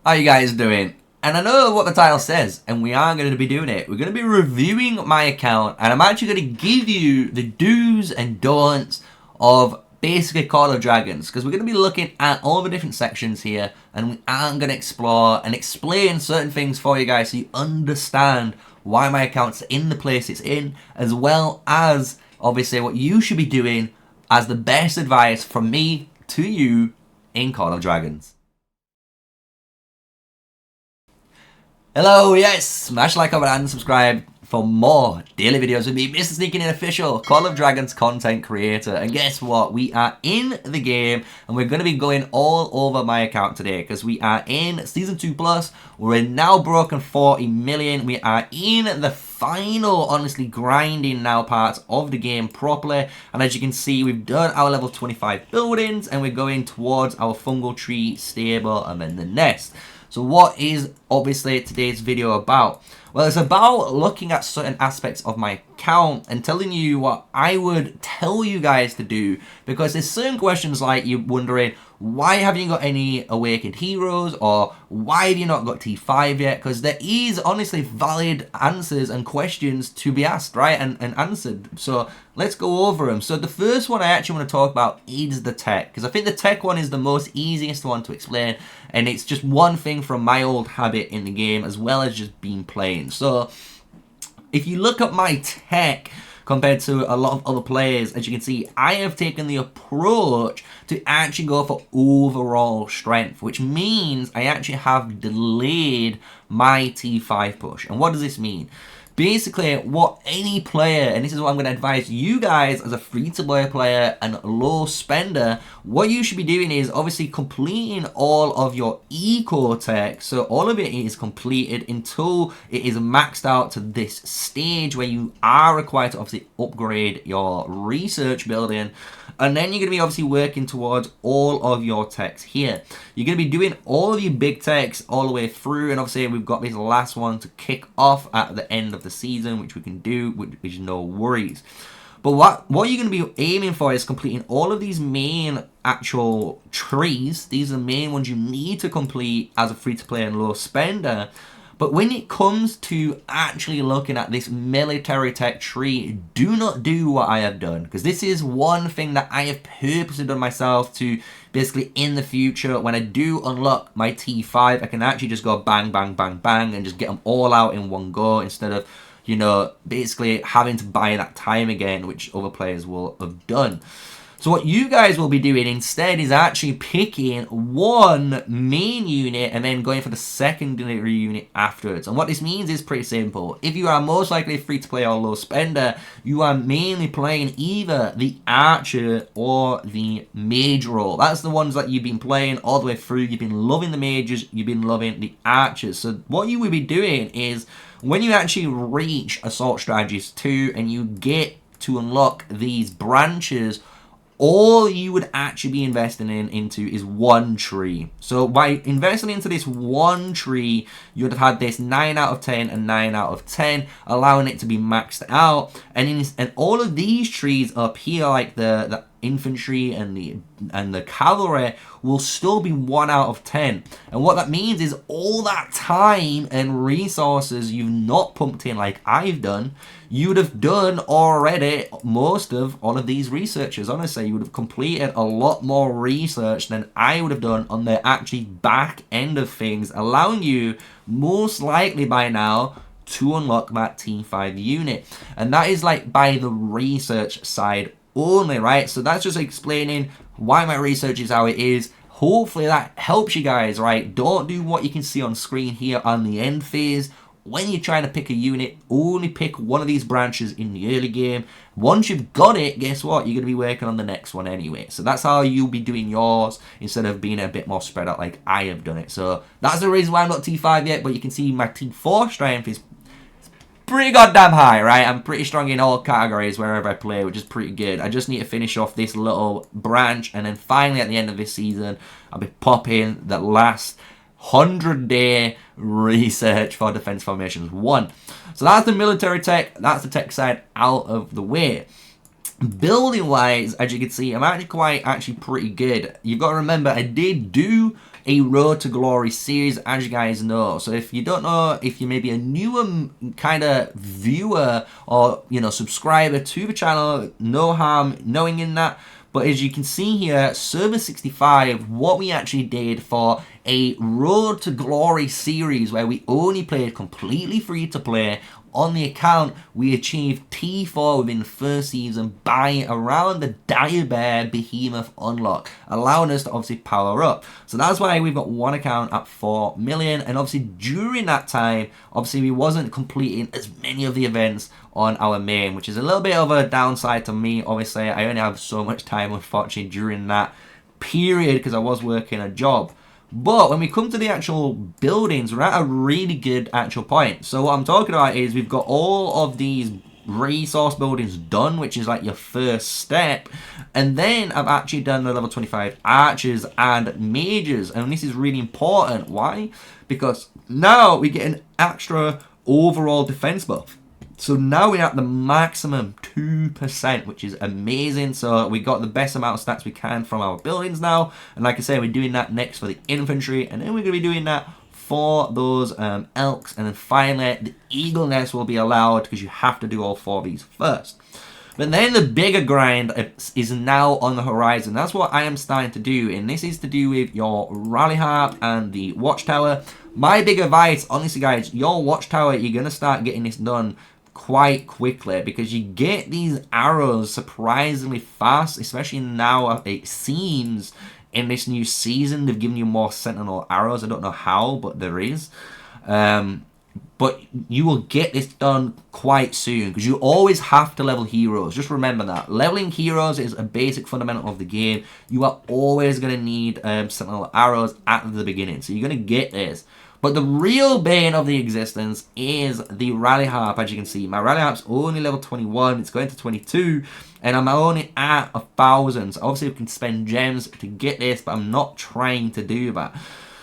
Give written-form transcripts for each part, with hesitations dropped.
How you guys doing? And I know what the title says, and we are going to be doing it. We're going to be reviewing my account, and I'm actually going to give you the do's and don'ts of basically Call of Dragons, because we're going to be looking at all the different sections here, and we are going to explore and explain certain things for you guys so you understand why my account's in the place it's in, as well as obviously what you should be doing as the best advice from me to you in Call of Dragons. Hello, yes, smash like, comment, and subscribe for more daily videos with me, MrSneakyy, official Call of Dragons content creator. And guess what? We are in the game, and we're going to be going all over my account today, because we are in Season 2 Plus. We're now broken 40 million. We are in the final, honestly, grinding now parts of the game properly. And as you can see, we've done our level 25 buildings, and we're going towards our fungal tree, stable, and then the nest. So what is obviously today's video about? Well, it's about looking at certain aspects of my account and telling you what I would tell you guys to do, because there's certain questions like you're wondering, why haven't you got any awakened heroes, or why have you not got T5 yet? Because there is honestly valid answers and questions to be asked, right, and answered. So let's go over them. So the first one I actually want to talk about is the tech, because I think the tech one is the most easiest one to explain, and it's just one thing from my old habit in the game as well as just being playing. So if you look at my tech compared to a lot of other players, as you can see, I have taken the approach to actually go for overall strength, which means I actually have delayed my T5 push. And what does this mean? Basically, what any player, and this is what I'm going to advise you guys as a free-to-play player and low spender, what you should be doing is obviously completing all of your eco tech. So all of it is completed until it is maxed out to this stage where you are required to obviously upgrade your research building. And then you're going to be obviously working towards all of your techs here. You're going to be doing all of your big techs all the way through. And obviously we've got this last one to kick off at the end of the season, which we can do, which is no worries. But what you're going to be aiming for is completing all of these main actual trees. These are the main ones you need to complete as a free-to-play and low spender. But when it comes to actually looking at this military tech tree, do not do what I have done. Because this is one thing that I have purposely done myself to basically in the future, when I do unlock my T5, I can actually just go bang, bang, bang, bang, and just get them all out in one go instead of, you know, basically having to buy that time again, which other players will have done. So what you guys will be doing instead is actually picking one main unit and then going for the secondary unit afterwards. And what this means is pretty simple. If you are most likely free to play or low spender, you are mainly playing either the archer or the mage role. That's the ones that you've been playing all the way through. You've been loving the mages, you've been loving the archers. So what you will be doing is when you actually reach Assault Strategies 2 and you get to unlock these branches, all you would actually be investing into is one tree. So by investing into this one tree, you would have had this 9 out of 10 and 9 out of 10, allowing it to be maxed out. And all of these trees up here, like the infantry and the cavalry, will still be 1 out of 10. And what that means is all that time and resources you've not pumped in like I've done, you would have done already most of all of these researches. Honestly, you would have completed a lot more research than I would have done on the actually back end of things, allowing you most likely by now to unlock that T5 unit. And that is like by the research side only, right? So that's just explaining why my research is how it is. Hopefully that helps you guys, right? Don't do what you can see on screen here on the end phase. When you're trying to pick a unit, only pick one of these branches in the early game. Once you've got it, guess what? You're going to be working on the next one anyway. So that's how you'll be doing yours instead of being a bit more spread out like I have done it. So that's the reason why I'm not T5 yet, but you can see my T4 strength is pretty goddamn high, right? I'm pretty strong in all categories wherever I play, which is pretty good. I just need to finish off this little branch, and then finally at the end of this season, I'll be popping the last 100-day research for Defense Formations 1. So that's the military tech, that's the tech side out of the way. Building wise, as you can see, I'm actually pretty good. You've got to remember, I did do a Road to Glory series, as you guys know. So if you don't know, if you're maybe a newer kind of viewer or, you know, subscriber to the channel, no harm knowing in that. But as you can see here, Server 65, what we actually did for a Road to Glory series where we only played completely free to play on the account, we achieved T4 within the first season by around the Dire Bear Behemoth unlock, allowing us to obviously power up. So that's why we've got one account at 4 million, and obviously during that time, obviously we wasn't completing as many of the events on our main, which is a little bit of a downside to me. Obviously, I only have so much time, unfortunately, during that period because I was working a job. But when we come to the actual buildings, we're at a really good actual point. So what I'm talking about is we've got all of these resource buildings done, which is like your first step. And then I've actually done the level 25 archers and mages. And this is really important. Why? Because now we get an extra overall defense buff. So now we're at the maximum 2%, which is amazing. So we got the best amount of stats we can from our buildings now. And like I say, we're doing that next for the infantry. And then we're going to be doing that for those elks. And then finally, the eagle nest will be allowed because you have to do all 4 of these first. But then the bigger grind is now on the horizon. That's what I am starting to do. And this is to do with your rally harp and the watchtower. My big advice, honestly guys, your watchtower, you're going to start getting this done quite quickly because you get these arrows surprisingly fast, especially now it seems in this new season they've given you more sentinel arrows. I don't know how, but there is. But you will get this done quite soon because you always have to level heroes. Just remember that. Leveling heroes is a basic fundamental of the game. You are always going to need sentinel arrows at the beginning. So you're going to get this. But the real bane of the existence is the rally harp. As you can see, my rally harp's only level 21. It's going to 22. And I'm only at 1,000. So obviously we can spend gems to get this, but I'm not trying to do that.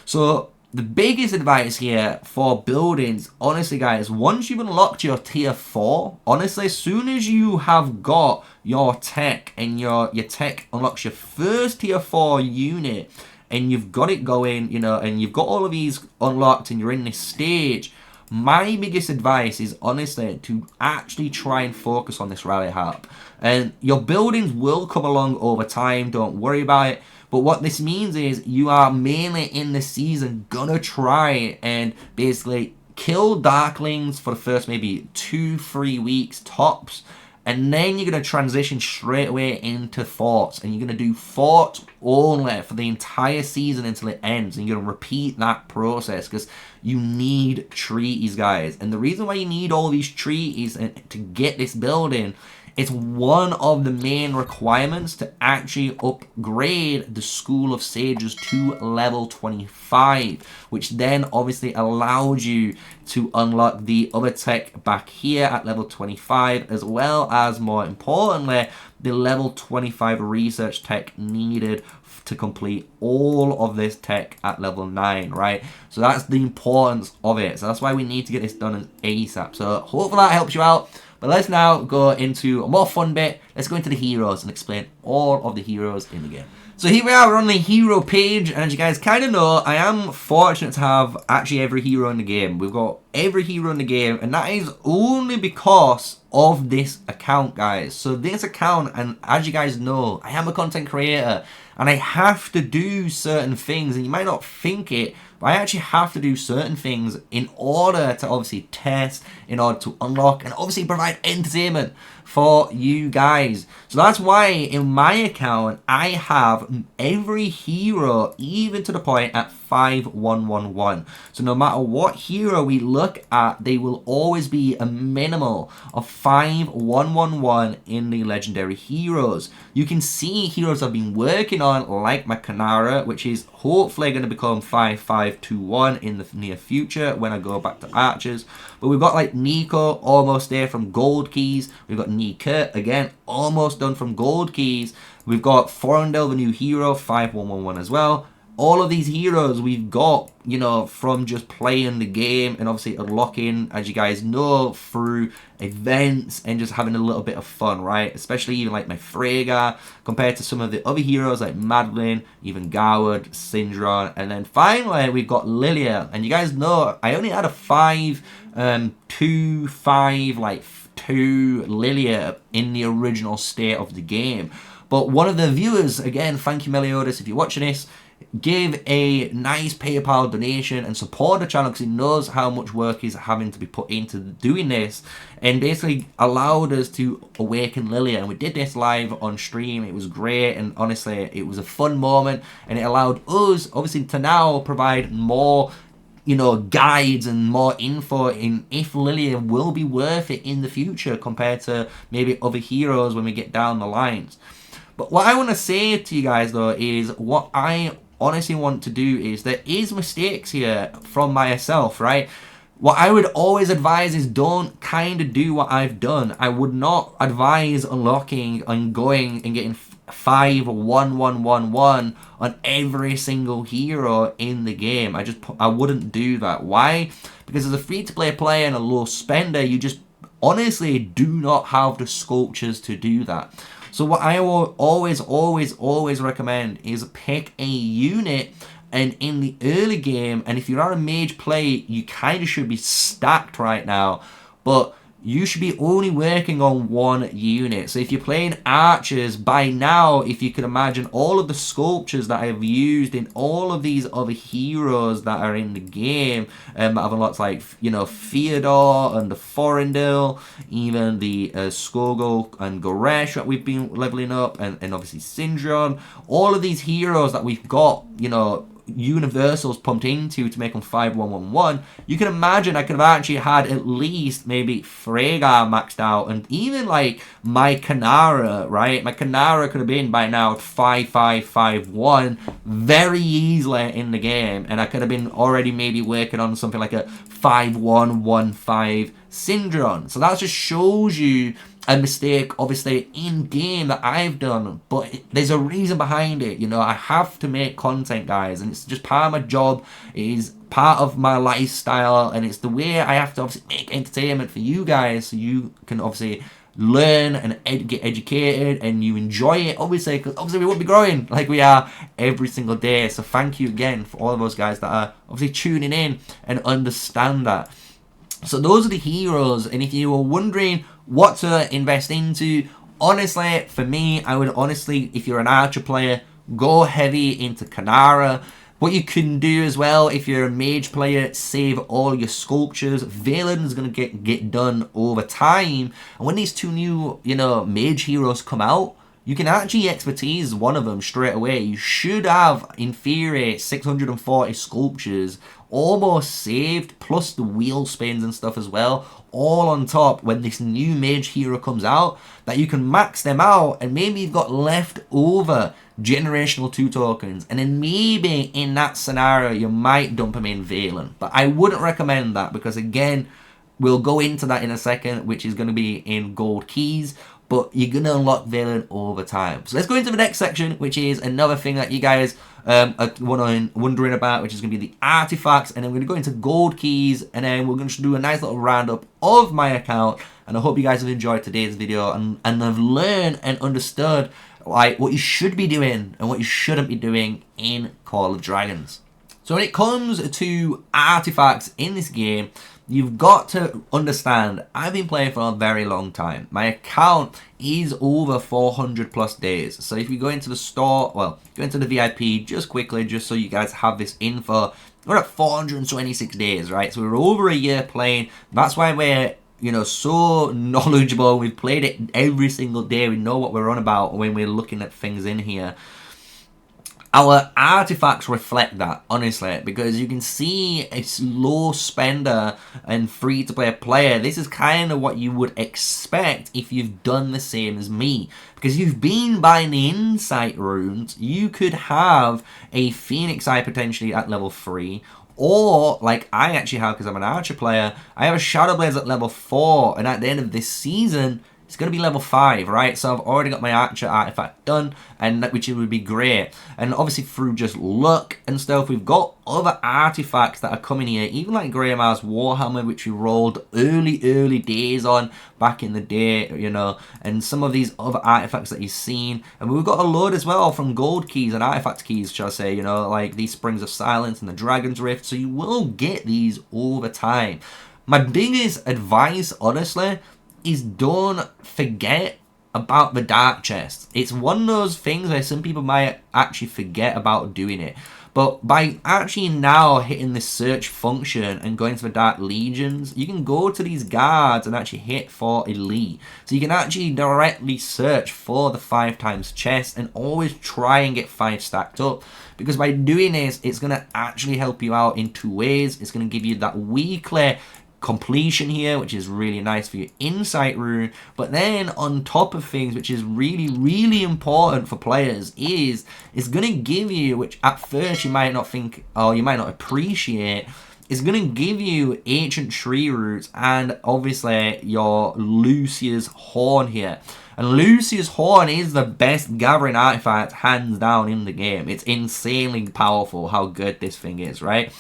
So the biggest advice here for buildings, honestly guys, once you've unlocked your tier 4, honestly, as soon as you have got your tech and your tech unlocks your first tier 4 unit, and you've got it going, you know, and you've got all of these unlocked and you're in this stage, my biggest advice is honestly to actually try and focus on this rally harp. And your buildings will come along over time, don't worry about it. But what this means is you are mainly in this season gonna try and basically kill darklings for the first maybe 2-3 weeks tops. And then you're going to transition straight away into forts. And you're going to do forts only for the entire season until it ends. And you're going to repeat that process because you need treaties, guys. And the reason why you need all these treaties to get this building, it's one of the main requirements to actually upgrade the School of Sages to level 25, which then obviously allows you to unlock the other tech back here at level 25, as well as, more importantly, the level 25 research tech needed to complete all of this tech at level 9, right? So that's the importance of it. So that's why we need to get this done ASAP. So hopefully that helps you out. But let's now go into a more fun bit. Let's go into the heroes and explain all of the heroes in the game. So here we are, we're on the hero page, and as you guys kind of know, I am fortunate to have actually every hero in the game. We've got every hero in the game, and that is only because of this account, guys. So this account, and as you guys know, I am a content creator, and I have to do certain things, and you might not think it, but I actually have to do certain things in order to obviously test, in order to unlock, and obviously provide entertainment for you guys. So that's why in my account, I have every hero, even to the point at 5111. So no matter what hero we look at, they will always be a minimal of 5111 in the legendary heroes. You can see heroes I've been working on, like my Kanara, which is hopefully going to become 5521 in the near future when I go back to archers. But we've got like Nico almost there from gold keys. We've got Nika again almost done from gold keys. We've got Forendel, the new hero, 5111 as well. all of these heroes we've got, you know, from just playing the game and obviously unlocking, as you guys know, through events and just having a little bit of fun, right? Especially even like my Freyga compared to some of the other heroes like Madeline, even Garwood, Syndron, and then finally we've got Lilia. And you guys know I only had a 2 Lilia in the original state of the game. But one of the viewers, again, thank you Meliodas if you're watching this, gave a nice PayPal donation and support the channel because he knows how much work is having to be put into doing this, and basically allowed us to awaken Lilia. And we did this live on stream. It was great, and honestly it was a fun moment, and it allowed us obviously to now provide more, you know, guides and more info in if Lilia will be worth it in the future compared to maybe other heroes when we get down the lines. But what I want to say to you guys though is what I honestly want to do is there is mistakes here from myself, right? What I would always advise is don't kind of do what I've done. I would not advise unlocking and going and getting 5-1-1-1-1 on every single hero in the game. I wouldn't do that. Why? Because as a free-to-play player and a low spender, you just honestly do not have the sculptures to do that. So what I will always recommend is pick a unit, and in the early game, and if you're not a mage player, you kind of should be stacked right now, but you should be only working on one unit. So if you're playing archers, by now, if you could imagine all of the sculptures that I've used in all of these other heroes that are in the game, that have unlocked, like, you know, Theodore and the Forindel, even the Skogul and Goresh that we've been leveling up, and obviously Syndron, all of these heroes that we've got, you know, universals pumped into to make them 5-1-1-1, you can imagine I could have actually had at least maybe Freyga maxed out, and even like my Kanara, right? My Kanara could have been by now 5-5-5-1 very easily in the game, and I could have been already maybe working on something like a 5-1-1-5 Syndron. So that just shows you a mistake, obviously, in game that I've done, but there's a reason behind it. You know, I have to make content, guys, and it's just part of my job. It is part of my lifestyle, and it's the way I have to obviously make entertainment for you guys, so you can obviously learn and get educated and you enjoy it, obviously, because obviously we won't be growing like we are every single day. So thank you again for all of those guys that are obviously tuning in and understand that. So those are the heroes, and if you were wondering what to invest into, honestly, for me, I would honestly, if you're an archer player, go heavy into Kanara. What you can do as well, if you're a mage player, save all your sculptures. Valen is going to get done over time, and when these two new, you know, mage heroes come out, you can actually expertise one of them straight away. You should have, in theory, 640 sculptures almost saved, plus the wheel spins and stuff as well, all on top when this new mage hero comes out, that you can max them out, and maybe you've got leftover generational 2 tokens, and then maybe in that scenario you might dump them in Valen. But I wouldn't recommend that, because again, we'll go into that in a second, which is going to be in gold keys, but you're going to unlock Valen over time. So let's go into the next section, which is another thing that you guys are wondering about, which is going to be the artifacts, and then we're going to go into gold keys, and then we're going to do a nice little roundup of my account. And I hope you guys have enjoyed today's video and have learned and understood like what you should be doing and what you shouldn't be doing in Call of Dragons. So when it comes to artifacts in this game, you've got to understand, I've been playing for a very long time. My account is over 400 plus days. So if you go into the store, well, go into the VIP just quickly, just so you guys have this info. We're at 426 days, right? So we're over a year playing. That's why we're, you know, so knowledgeable. We've played it every single day. We know what we're on about when we're looking at things in here. Our artifacts reflect that, honestly, because you can see a low spender and free-to-play player. This is kind of what you would expect if you've done the same as me. Because you've been buying the insight runes, you could have a Phoenix Eye potentially at level 3, or, like I actually have, because I'm an archer player, I have a Shadow Blaze at level 4, and at the end of this season, it's going to be level 5, right? So I've already got my Archer artifact done, and which would be great. And obviously through just luck and stuff, we've got other artifacts that are coming here, even like Greymar's Warhammer, which we rolled early days on back in the day, you know, and some of these other artifacts that you've seen. And we've got a load as well from gold keys and artifact keys, shall I say, you know, like these Springs of Silence and the Dragon's Rift. So you will get these all the time. My biggest advice, honestly, is don't forget about the dark chest. It's one of those things where some people might actually forget about doing it. But by actually now hitting this search function and going to the Dark Legions, you can go to these guards and actually hit for elite. So you can actually directly search for the 5x chest and always try and get 5 stacked up. Because by doing this, it's going to actually help you out in 2 ways. It's going to give you that weekly completion here, which is really nice for your insight rune. But then on top of things, which is really important for players, is it's going to give you, which at first you might not think or you might not appreciate, it's going to give you ancient tree roots and obviously your Lucia's horn here. And Lucia's horn is the best gathering artifact hands down in the game. It's insanely powerful how good this thing is, right?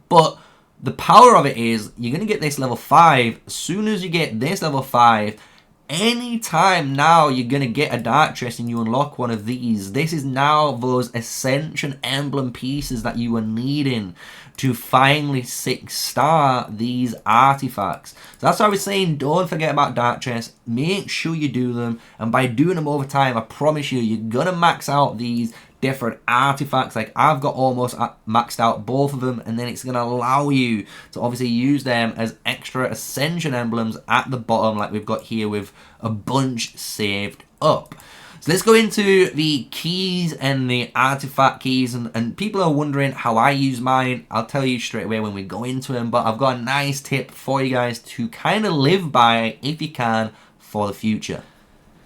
But the power of it is you're going to get this level 5. As soon as you get this level 5, anytime now you're going to get a dark chest and you unlock one of these, this is now those Ascension Emblem pieces that you were needing to finally 6-star these artifacts. So that's why I was saying don't forget about dark chests. Make sure you do them. And by doing them over time, I promise you, you're going to max out these different artifacts. Like I've got almost maxed out both of them, and then it's going to allow you to obviously use them as extra Ascension emblems at the bottom, like we've got here with a bunch saved up. So let's go into the keys and the artifact keys, and people are wondering how I use mine. I'll tell you straight away when we go into them, but I've got a nice tip for you guys to kind of live by if you can for the future.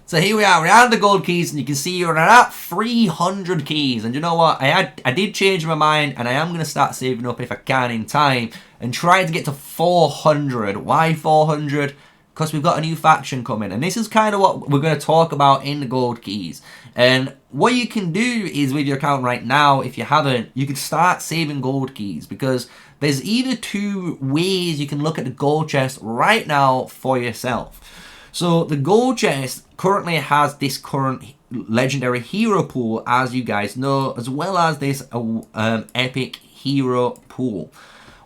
So here we are the gold keys, and you can see you're at 300 keys. And you know what? I did change my mind, and I am going to start saving up if I can in time and try to get to 400. Why 400? Because we've got a new faction coming, and this is kind of what we're going to talk about in the gold keys. And what you can do is with your account right now, if you haven't, you can start saving gold keys, because there's either 2 ways you can look at the gold chest right now for yourself. So the gold chest currently has this current legendary hero pool, as you guys know, as well as this epic hero pool.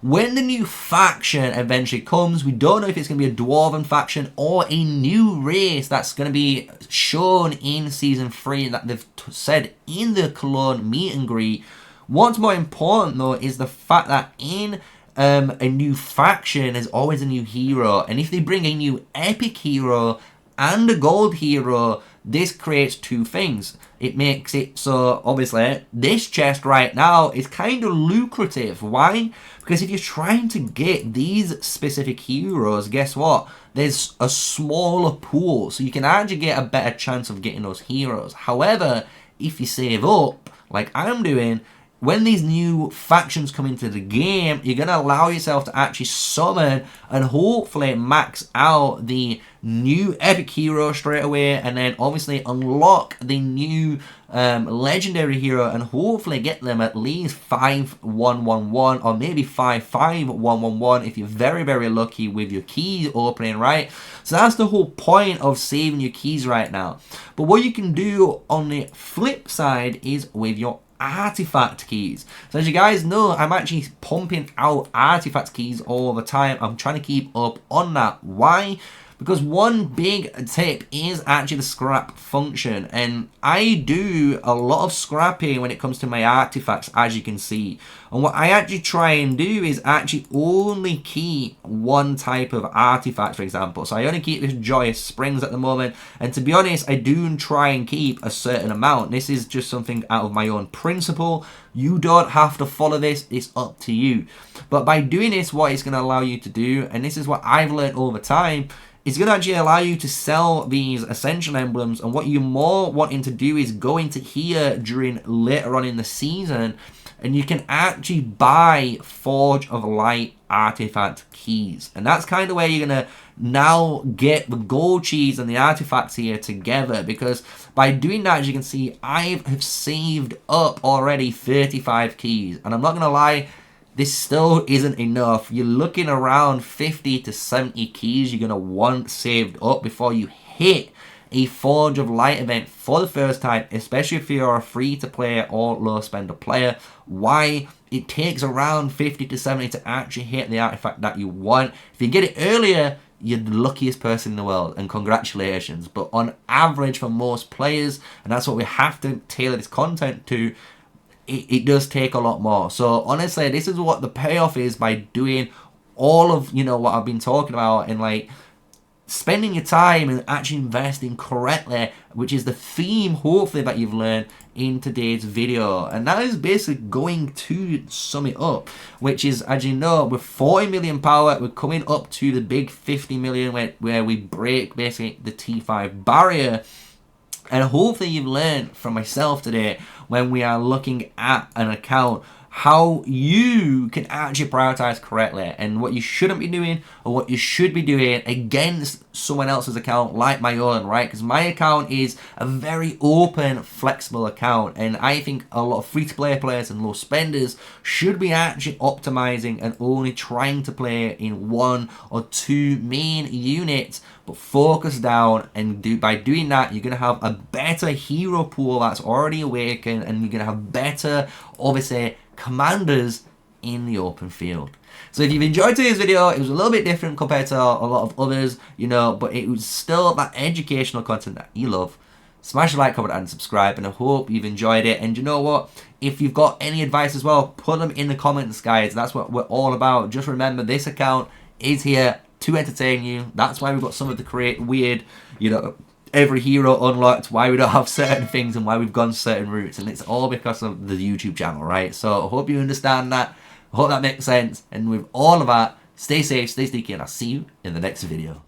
When the new faction eventually comes, we don't know if it's going to be a dwarven faction or a new race that's going to be shown in Season 3 that they've said in the Cologne meet and greet. What's more important though is the fact that in a new faction there's always a new hero, and if they bring a new epic hero and a gold hero, this creates 2 things. It makes it so obviously this chest right now is kind of lucrative. Why? Because if you're trying to get these specific heroes, guess what? There's a smaller pool, so you can actually get a better chance of getting those heroes. However, if you save up, like I'm doing, when these new factions come into the game, you're going to allow yourself to actually summon and hopefully max out the new epic hero straight away, and then obviously unlock the new legendary hero and hopefully get them at least 5-1-1-1 or maybe 5-5-1-1-1 if you're very lucky with your keys opening, right? So that's the whole point of saving your keys right now. But what you can do on the flip side is with your artifact keys. So as you guys know, I'm actually pumping out artifact keys all the time. I'm trying to keep up on that. Why? Because one big tip is actually the scrap function, and I do a lot of scrapping when it comes to my artifacts, as you can see. And what I actually try and do is actually only keep one type of artifact, for example. So I only keep this Joyous Springs at the moment, and to be honest, I do try and keep a certain amount. This is just something out of my own principle. You don't have to follow this, it's up to you. But by doing this, what it's going to allow you to do, and this is what I've learned over time, it's going to actually allow you to sell these Ascension Emblems, and what you're more wanting to do is go into here during later on in the season, and you can actually buy Forge of Light artifact keys. And that's kind of where you're going to now get the gold cheese and the artifacts here together, because by doing that, as you can see, I have saved up already 35 keys. And I'm not going to lie, this still isn't enough. You're looking around 50 to 70 keys you're going to want saved up before you hit a Forge of Light event for the first time, especially if you're a free-to-play or low-spender player. Why? It takes around 50 to 70 to actually hit the artifact that you want. If you get it earlier, you're the luckiest person in the world, and congratulations. But on average, for most players, and that's what we have to tailor this content to, it does take a lot more. So honestly, this is what the payoff is by doing all of, you know, what I've been talking about, and like spending your time and actually investing correctly, which is the theme, hopefully, that you've learned in today's video. And that is basically going to sum it up, which is, as you know, with 40 million power, we're coming up to the big 50 million where we break basically the T5 barrier. And hopefully you've learned from myself today, when we are looking at an account, how you can actually prioritize correctly, and what you shouldn't be doing or what you should be doing against someone else's account like my own, right? Because my account is a very open, flexible account, and I think a lot of free-to-play players and low spenders should be actually optimizing and only trying to play in 1 or 2 main units, but focus down. And by doing that, you're going to have a better hero pool that's already awakened, and you're going to have better, obviously, commanders in the open field. So if you've enjoyed today's video, it was a little bit different compared to a lot of others, you know, but it was still that educational content that you love. Smash the like, comment, and subscribe, and I hope you've enjoyed it. And you know what? If you've got any advice as well, put them in the comments, guys. That's what we're all about. Just remember, this account is here to entertain you. That's why we've got some of the weird, you know, every hero unlocked, why we don't have certain things, and why we've gone certain routes, and it's all because of the YouTube channel, right? So I hope you understand that. I hope that makes sense. And with all of that, stay safe, stay sneaky, and I'll see you in the next video.